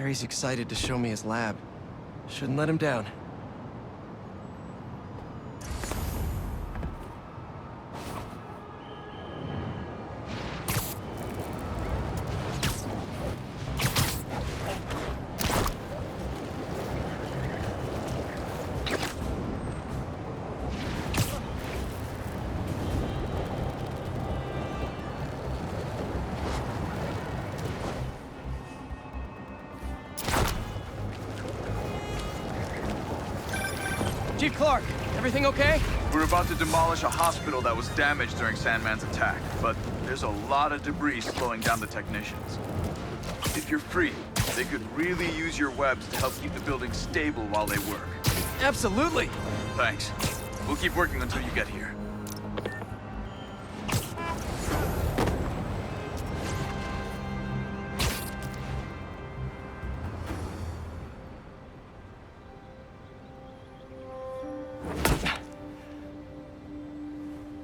Harry's excited to show me his lab. Shouldn't let him down. Chief Clark, everything okay? We're about to demolish a hospital that was damaged during Sandman's attack, but there's a lot of debris slowing down the technicians. If you're free, they could really use your webs to help keep the building stable while they work. Absolutely! Thanks. We'll keep working until you get here.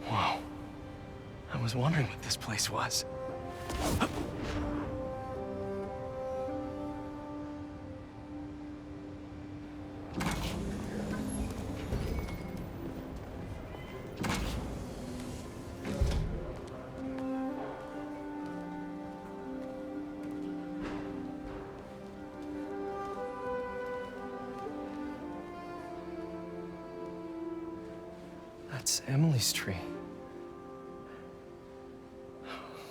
Whoa. I was wondering what this place was. That's Emily's tree.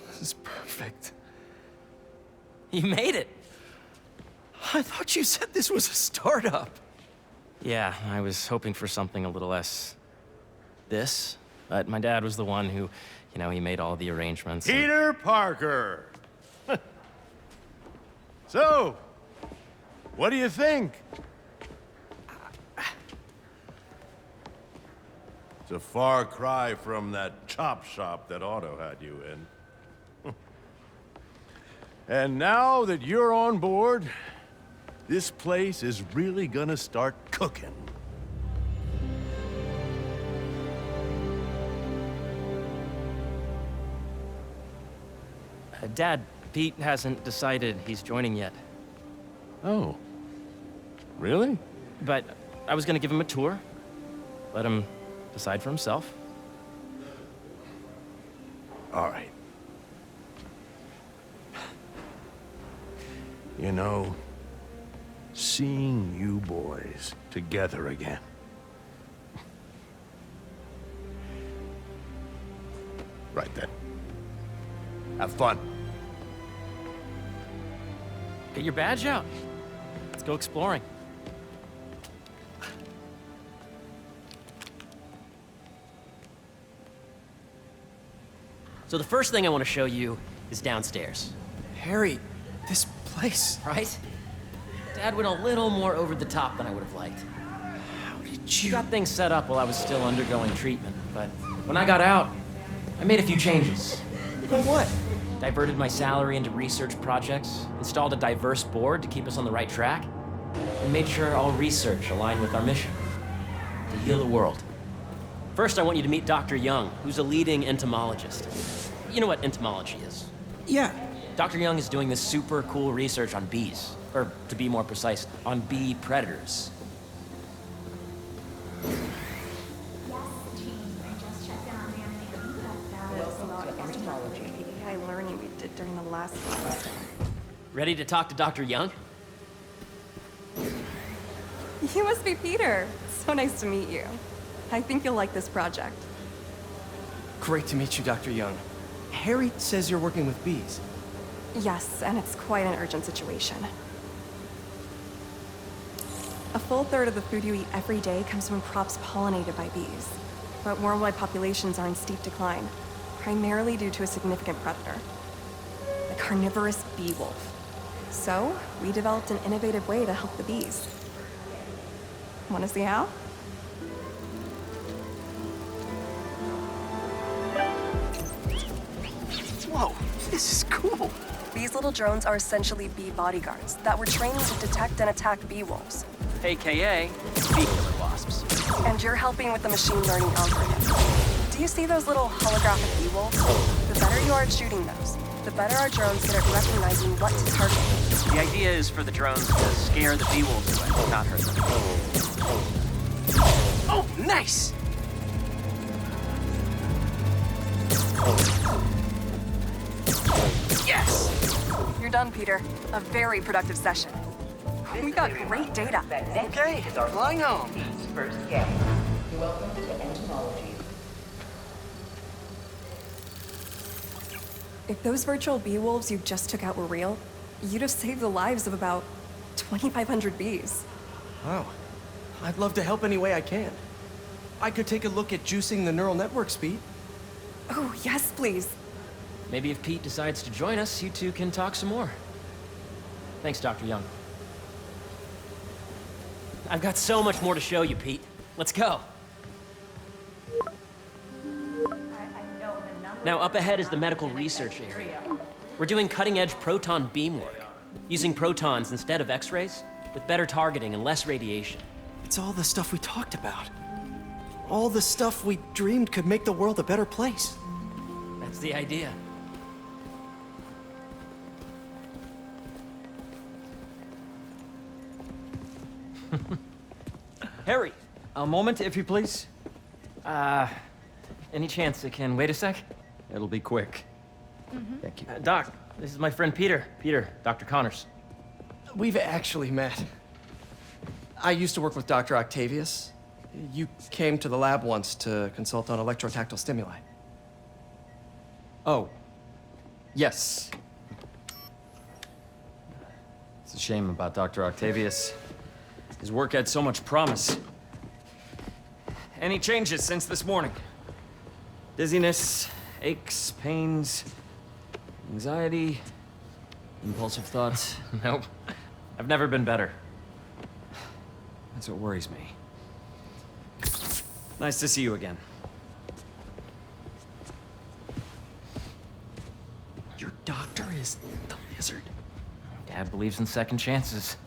This is perfect. You made it! I thought you said this was a startup. Yeah, I was hoping for something a little less... this. But my dad was the one who, he made all the arrangements. Peter Parker! So, what do you think? It's a far cry from that chop shop that Otto had you in. And now that you're on board, this place is really gonna start cooking. Dad, Pete hasn't decided he's joining yet. Oh. Really? But I was gonna give him a tour. Let him decide for himself. All right. You know, seeing you boys together again. Right then. Have fun. Get your badge out. Let's go exploring. So the first thing I want to show you is downstairs. Harry, this place. Right? Dad went a little more over the top than I would have liked. How did He you... got things set up while I was still undergoing treatment, but when I got out, I made a few changes. But what? Diverted my salary into research projects, installed a diverse board to keep us on the right track, and made sure all research aligned with our mission, to heal the world. First, I want you to meet Dr. Young, who's a leading entomologist. You know what entomology is? Yeah. Dr. Young is doing this super cool research on bees, or to be more precise, on bee predators. AI learning we did during the last class. Ready to talk to Dr. Young? You must be Peter. So nice to meet you. I think you'll like this project. Great to meet you, Dr. Young. Harry says you're working with bees. Yes, and it's quite an urgent situation. A full third of the food you eat every day comes from crops pollinated by bees. But worldwide populations are in steep decline, primarily due to a significant predator, the carnivorous bee wolf. So, we developed an innovative way to help the bees. Want to see how? Whoa, this is cool. These little drones are essentially bee bodyguards that were trained to detect and attack bee wolves. AKA bee killer wasps. And you're helping with the machine learning algorithm. Do you see those little holographic bee wolves? The better you are at shooting those, the better our drones get at recognizing what to target. The idea is for the drones to scare the bee-wolves away, not hurt them. Oh, nice! Yes! You're done, Peter. A very productive session. We got great data. Okay, flying home. First scan. Welcome to entomology. If those virtual bee wolves you just took out were real, you'd have saved the lives of about 2,500 bees. Wow. I'd love to help any way I can. I could take a look at juicing the neural network speed. Oh, yes, please. Maybe if Pete decides to join us, you two can talk some more. Thanks, Dr. Young. I've got so much more to show you, Pete. Let's go. Now, up ahead is the medical research area. We're doing cutting-edge proton beam work, using protons instead of X-rays, with better targeting and less radiation. It's all the stuff we talked about. All the stuff we dreamed could make the world a better place. That's the idea. Harry, a moment, if you please. Any chance it can wait a sec? It'll be quick. Thank you. Doc, this is my friend Peter. Peter, Dr. Connors. We've actually met. I used to work with Dr. Octavius. You came to the lab once to consult on electrotactile stimuli. Oh. Yes. It's a shame about Dr. Octavius. His work had so much promise. Any changes since this morning? Dizziness, aches, pains, anxiety, impulsive thoughts. Nope. I've never been better. That's what worries me. Nice to see you again. Your doctor is the lizard. Dad believes in second chances.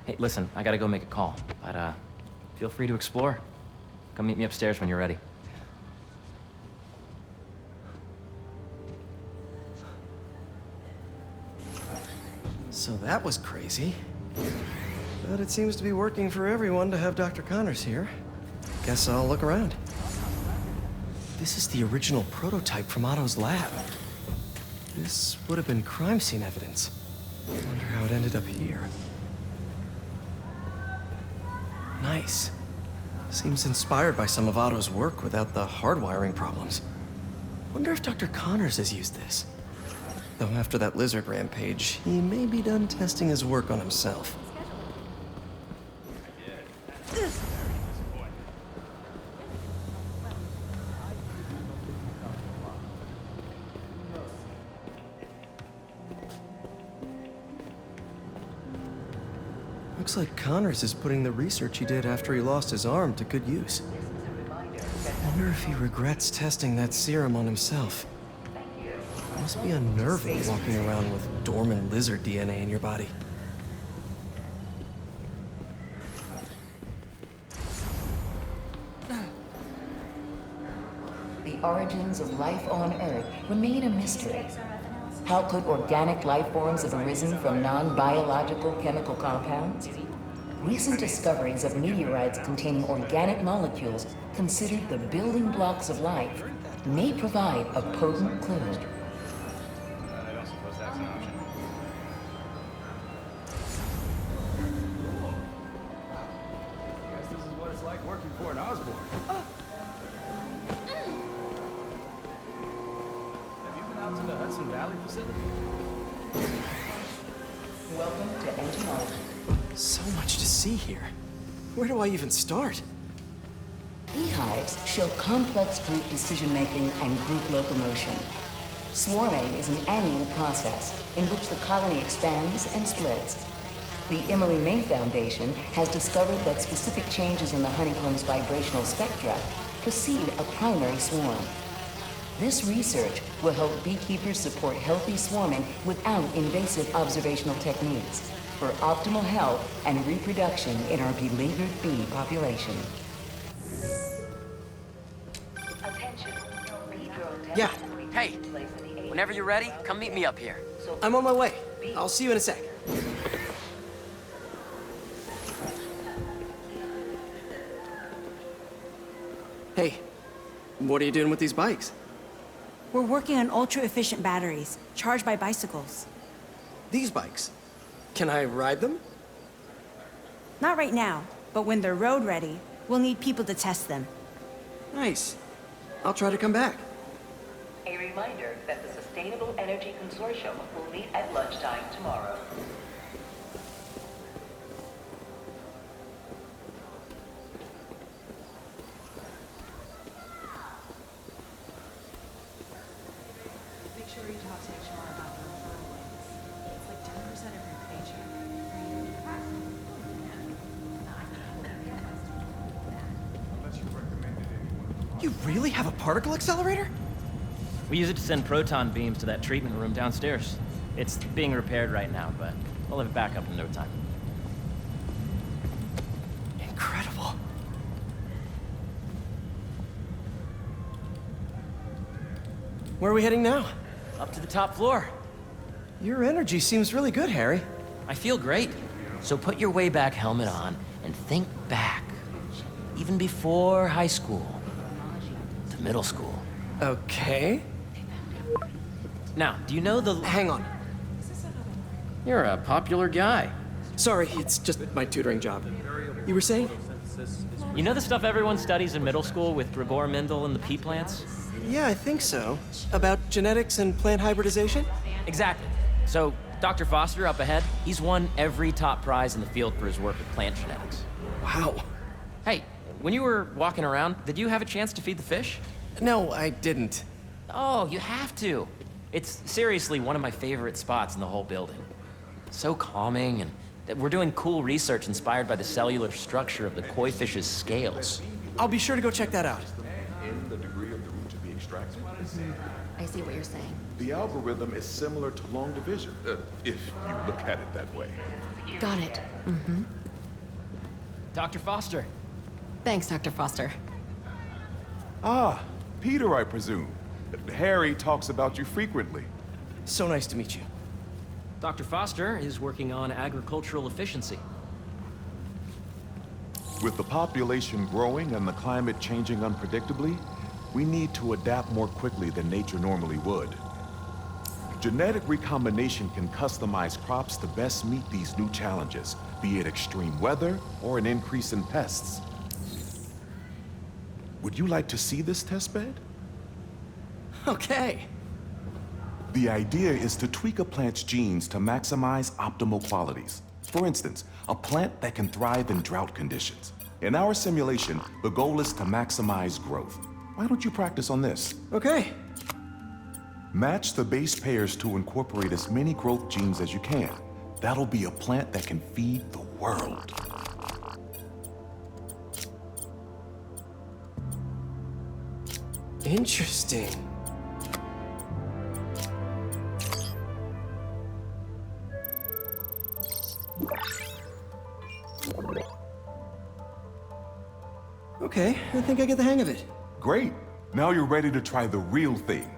Hey, listen, I gotta go make a call, but feel free to explore. Come meet me upstairs when you're ready. So that was crazy. But it seems to be working for everyone to have Dr. Connors here. Guess I'll look around. This is the original prototype from Otto's lab. This would have been crime scene evidence. I wonder how it ended up here. Nice. Seems inspired by some of Otto's work without the hardwiring problems. Wonder if Dr. Connors has used this. Though after that lizard rampage, he may be done testing his work on himself. Looks like Connors is putting the research he did after he lost his arm to good use. Wonder if he regrets testing that serum on himself. Must be unnerving walking around with dormant lizard DNA in your body. The origins of life on Earth remain a mystery. How could organic life forms have arisen from non-biological chemical compounds? Recent discoveries of meteorites containing organic molecules considered the building blocks of life may provide a potent clue. This is what it's like working for an Osborn. Have you been out to the Hudson Valley facility? Welcome to entomology. So much to see here. Where do I even start? Beehives show complex group decision-making and group locomotion. Swarming is an annual process in which the colony expands and splits. The Emily May Foundation has discovered that specific changes in the honeycomb's vibrational spectra precede a primary swarm. This research will help beekeepers support healthy swarming without invasive observational techniques for optimal health and reproduction in our beleaguered bee population. Yeah. Hey, Whenever you're ready, come meet me up here. I'm on my way. I'll see you in a sec. Hey, what are you doing with these bikes? We're working on ultra-efficient batteries, charged by bicycles. These bikes? Can I ride them? Not right now, but when they're road ready, we'll need people to test them. Nice. I'll try to come back. A reminder that the Sustainable Energy Consortium will meet at lunchtime tomorrow. Make sure you talk to HR about the referral. It's like 10% of your paycheck. You really have a particle accelerator? We use it to send proton beams to that treatment room downstairs. It's being repaired right now, but we'll have it back up in no time. Incredible. Where are we heading now? Up to the top floor. Your energy seems really good, Harry. I feel great. So put your way back helmet on and think back. Even before high school. To middle school. Okay. Now, do you know the... Hang on. You're a popular guy. Sorry, it's just my tutoring job. You were saying? You know the stuff everyone studies in middle school with Gregor Mendel and the pea plants? Yeah, I think so. About genetics and plant hybridization? Exactly. So, Dr. Foster up ahead, he's won every top prize in the field for his work with plant genetics. Wow. Hey, when you were walking around, did you have a chance to feed the fish? No, I didn't. Oh, you have to. It's seriously one of my favorite spots in the whole building. So calming, and we're doing cool research inspired by the cellular structure of the koi fish's scales. I'll be sure to go check that out. In the degree of the root to be extracted. I see what you're saying. The algorithm is similar to long division, if you look at it that way. Got it. Dr. Foster. Thanks, Dr. Foster. Ah, Peter, I presume. Harry talks about you frequently. So nice to meet you. Dr. Foster is working on agricultural efficiency. With the population growing and the climate changing unpredictably, we need to adapt more quickly than nature normally would. Genetic recombination can customize crops to best meet these new challenges, be it extreme weather or an increase in pests. Would you like to see this testbed? Okay. The idea is to tweak a plant's genes to maximize optimal qualities. For instance, a plant that can thrive in drought conditions. In our simulation, the goal is to maximize growth. Why don't you practice on this? Okay. Match the base pairs to incorporate as many growth genes as you can. That'll be a plant that can feed the world. Interesting. Okay, I think I get the hang of it. Great. Now you're ready to try the real thing.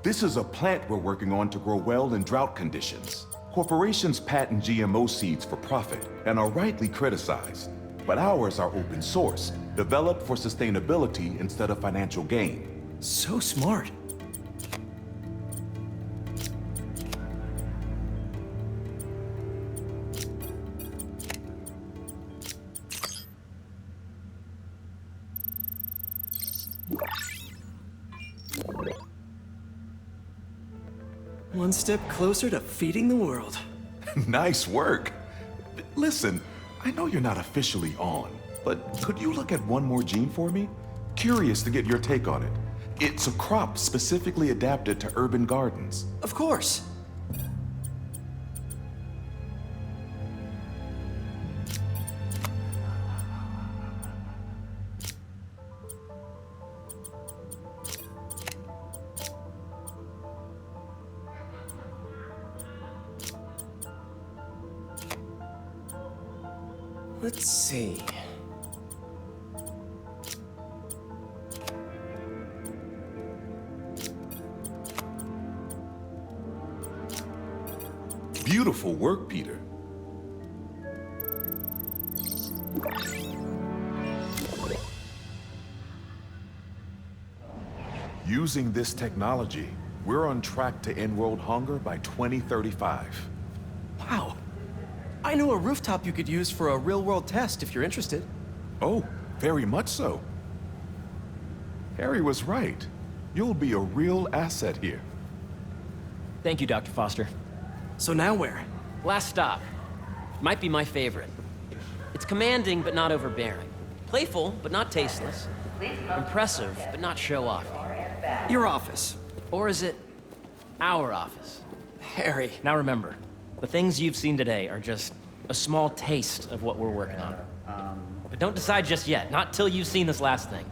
This is a plant we're working on to grow well in drought conditions. Corporations patent GMO seeds for profit and are rightly criticized. But ours are open source, developed for sustainability instead of financial gain. So smart. One step closer to feeding the world. Nice work. Listen, I know you're not officially on, but could you look at one more gene for me? Curious to get your take on it. It's a crop specifically adapted to urban gardens. Of course. Let's see. Beautiful work, Peter. Using this technology, we're on track to end world hunger by 2035. Wow. I know a rooftop you could use for a real-world test if you're interested. Oh, very much so. Harry was right. You'll be a real asset here. Thank you, Dr. Foster. So now where? Last stop. Might be my favorite. It's commanding, but not overbearing. Playful, but not tasteless. Impressive, but not show-off. Your office. Or is it our office? Harry. Now remember, the things you've seen today are just a small taste of what we're working on. But don't decide just yet, not till you've seen this last thing.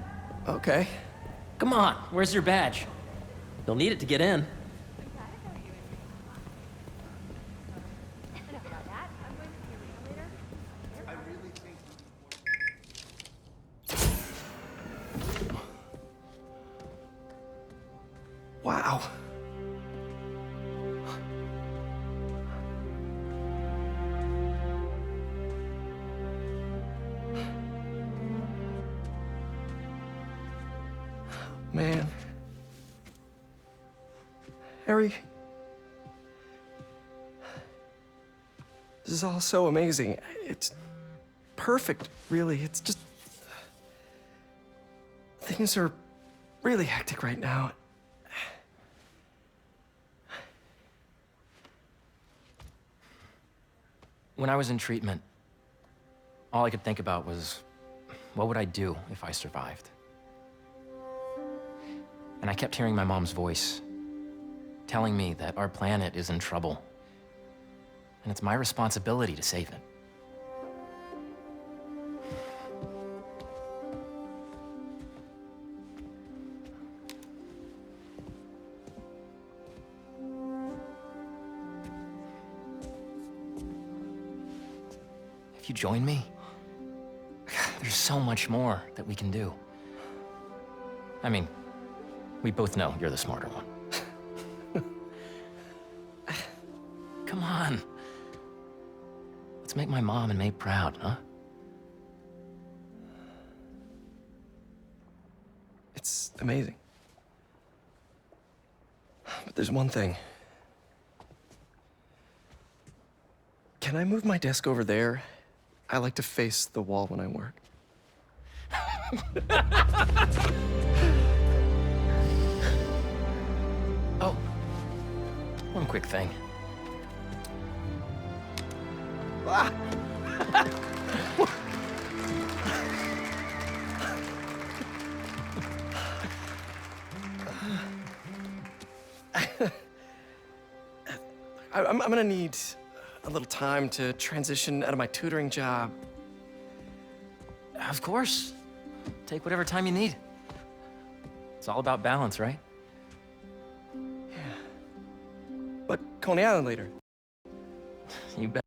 Okay. Come on, where's your badge? You'll need it to get in. Wow. Man. Harry. This is all so amazing. It's perfect, really. It's just... Things are really hectic right now. When I was in treatment, all I could think about was, what would I do if I survived? And I kept hearing my mom's voice, telling me that our planet is in trouble, and it's my responsibility to save it. If you join me, there's so much more that we can do. I mean, we both know you're the smarter one. Come on. Let's make my mom and May proud, huh? It's amazing. But there's one thing. Can I move my desk over there? I like to face the wall when I work. Oh, one quick thing. Ah! I'm gonna need a little time to transition out of my tutoring job. Of course. Take whatever time you need. It's all about balance, right? But Coney Island later. You bet.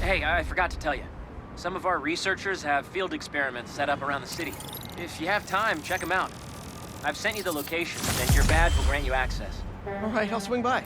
Hey, I forgot to tell you. Some of our researchers have field experiments set up around the city. If you have time, check them out. I've sent you the locations, and your badge will grant you access. All right, I'll swing by.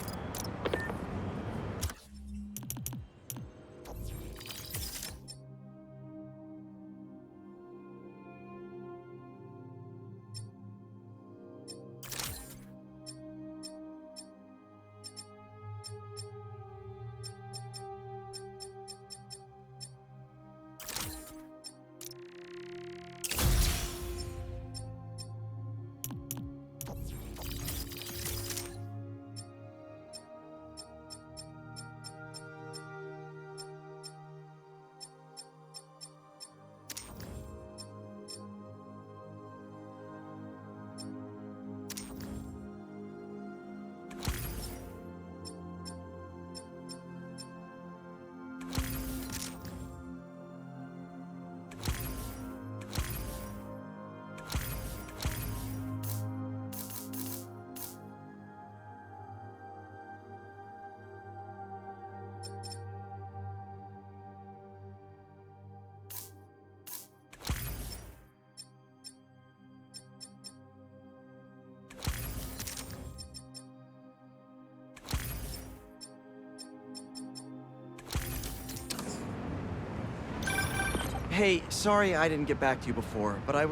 Hey, sorry I didn't get back to you before, but I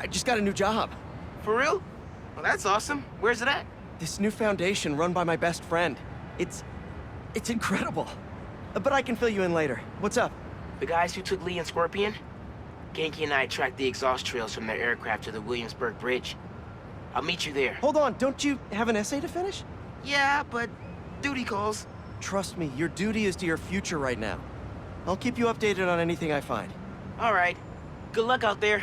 just got a new job. For real? Well, that's awesome. Where's it at? This new foundation run by my best friend. It's incredible. But I can fill you in later. What's up? The guys who took Lee and Scorpion? Ganke and I tracked the exhaust trails from their aircraft to the Williamsburg Bridge. I'll meet you there. Hold on, don't you have an essay to finish? Yeah, but duty calls. Trust me, your duty is to your future right now. I'll keep you updated on anything I find. All right. Good luck out there.